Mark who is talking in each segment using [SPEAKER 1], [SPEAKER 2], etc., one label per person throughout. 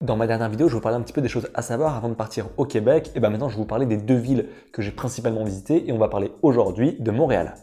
[SPEAKER 1] Dans ma dernière vidéo, je vous parlais un petit peu des choses à savoir avant de partir au Québec. Et bien maintenant, je vais vous parler des deux villes que j'ai principalement visitées et on va parler aujourd'hui de Montréal.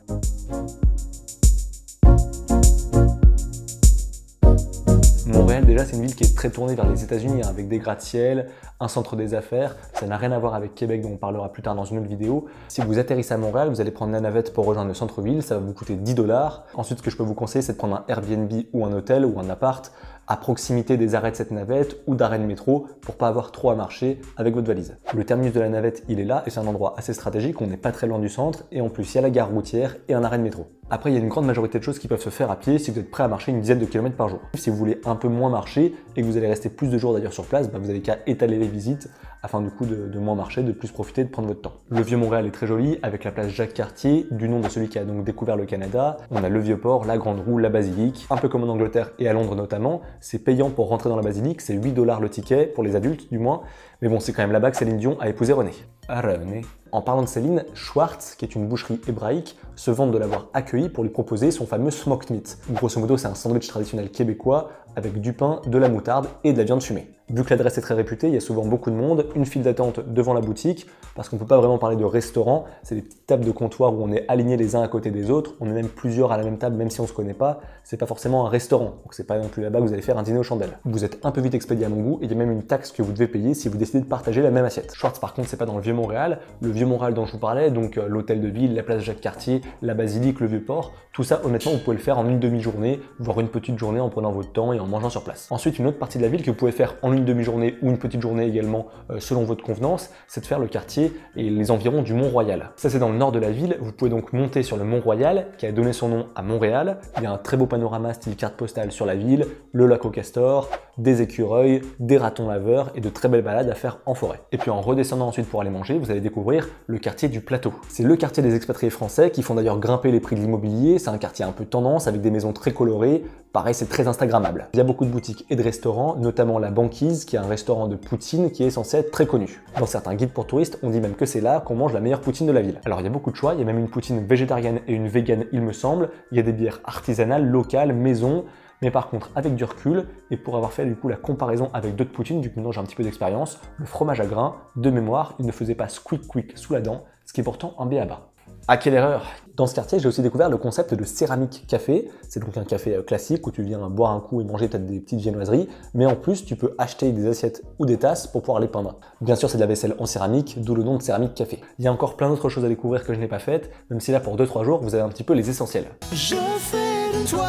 [SPEAKER 1] Montréal, déjà, c'est une ville qui est très tournée vers les États-Unis, avec des gratte-ciel, un centre des affaires. Ça n'a rien à voir avec Québec, dont on parlera plus tard dans une autre vidéo. Si vous atterrissez à Montréal, vous allez prendre la navette pour rejoindre le centre-ville. Ça va vous coûter 10 $. Ensuite, ce que je peux vous conseiller, c'est de prendre un Airbnb ou un hôtel ou un appart à proximité des arrêts de cette navette ou d'arrêts de métro pour pas avoir trop à marcher avec votre valise. Le terminus de la navette, il est là et c'est un endroit assez stratégique. On n'est pas très loin du centre et en plus, il y a la gare routière et un arrêt de métro. Après, il y a une grande majorité de choses qui peuvent se faire à pied si vous êtes prêt à marcher une dizaine de kilomètres par jour. Si vous voulez un peu moins marcher et que vous allez rester plus de jours d'ailleurs sur place, vous avez qu'à étaler les visites afin du coup de moins marcher, de plus profiter, de prendre votre temps. Le Vieux-Montréal est très joli avec la place Jacques-Cartier, du nom de celui qui a donc découvert le Canada. On a le Vieux-Port, la Grande Roue, la Basilique. Un peu comme en Angleterre et à Londres notamment, c'est payant pour rentrer dans la Basilique, c'est 8 $ le ticket, pour les adultes du moins. Mais bon, c'est quand même là-bas que Céline Dion a épousé René. René. En parlant de Céline, Schwartz, qui est une boucherie hébraïque, se vante de l'avoir accueilli pour lui proposer son fameux smoked meat. Grosso modo, c'est un sandwich traditionnel québécois avec du pain, de la moutarde et de la viande fumée. Vu que l'adresse est très réputée, il y a souvent beaucoup de monde, une file d'attente devant la boutique, parce qu'on ne peut pas vraiment parler de restaurant, c'est des petites tables de comptoir où on est alignés les uns à côté des autres, on est même plusieurs à la même table même si on ne se connaît pas, c'est pas forcément un restaurant, donc c'est pas non plus là-bas que vous allez faire un dîner aux chandelles. Vous êtes un peu vite expédié à mon goût et il y a même une taxe que vous devez payer si vous décidez de partager la même assiette. Schwartz par contre c'est pas dans le Vieux-Montréal, le Vieux-Montréal dont je vous parlais, donc l'hôtel de ville, la place Jacques-Cartier, la Basilique, le Vieux-Port, tout ça honnêtement vous pouvez le faire en une demi-journée, voire une petite journée en prenant votre temps et en mangeant sur place. Ensuite une autre partie de la ville que vous pouvez faire en une demi-journée ou une petite journée également selon votre convenance, c'est de faire le quartier et les environs du Mont-Royal. Ça c'est dans le nord de la ville, vous pouvez donc monter sur le Mont-Royal qui a donné son nom à Montréal. Il y a un très beau panorama style carte postale sur la ville, le lac aux castors, des écureuils, des ratons laveurs et de très belles balades à faire en forêt. Et puis en redescendant ensuite pour aller manger, vous allez découvrir le quartier du Plateau. C'est le quartier des expatriés français qui font d'ailleurs grimper les prix de l'immobilier, c'est un quartier un peu tendance avec des maisons très colorées, pareil c'est très instagrammable. Il y a beaucoup de boutiques et de restaurants, notamment la Banquise qui est un restaurant de poutine qui est censé être très connu. Dans certains guides pour touristes, on dit même que c'est là qu'on mange la meilleure poutine de la ville. Alors il y a beaucoup de choix, il y a même une poutine végétarienne et une végane il me semble, il y a des bières artisanales, locales, maison, mais par contre avec du recul, et pour avoir fait du coup la comparaison avec d'autres poutines, du coup maintenant j'ai un petit peu d'expérience, le fromage à grains, de mémoire, il ne faisait pas squeak quick sous la dent, ce qui est pourtant un b.a.-ba. Ah quelle erreur! Dans ce quartier, j'ai aussi découvert le concept de céramique café. C'est donc un café classique où tu viens boire un coup et manger peut-être des petites viennoiseries, mais en plus tu peux acheter des assiettes ou des tasses pour pouvoir les peindre. Bien sûr, c'est de la vaisselle en céramique, d'où le nom de céramique café. Il y a encore plein d'autres choses à découvrir que je n'ai pas faites, même si là pour 2-3 jours, vous avez un petit peu les essentiels. Je fais de toi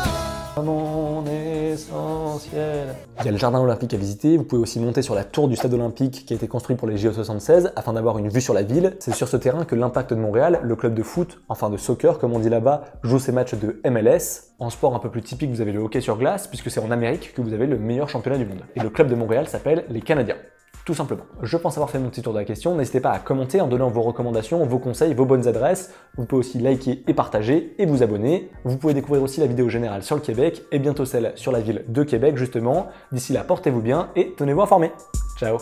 [SPEAKER 1] mon essentiel. Il y a le jardin olympique à visiter, vous pouvez aussi monter sur la tour du stade olympique qui a été construit pour les JO 76 afin d'avoir une vue sur la ville. C'est sur ce terrain que l'Impact de Montréal, le club de foot, enfin de soccer comme on dit là-bas, joue ses matchs de MLS. En sport un peu plus typique, vous avez le hockey sur glace puisque c'est en Amérique que vous avez le meilleur championnat du monde. Et le club de Montréal s'appelle les Canadiens. Tout simplement. Je pense avoir fait mon petit tour de la question. N'hésitez pas à commenter en donnant vos recommandations, vos conseils, vos bonnes adresses. Vous pouvez aussi liker et partager et vous abonner. Vous pouvez découvrir aussi la vidéo générale sur le Québec et bientôt celle sur la ville de Québec justement. D'ici là, portez-vous bien et tenez-vous informés. Ciao!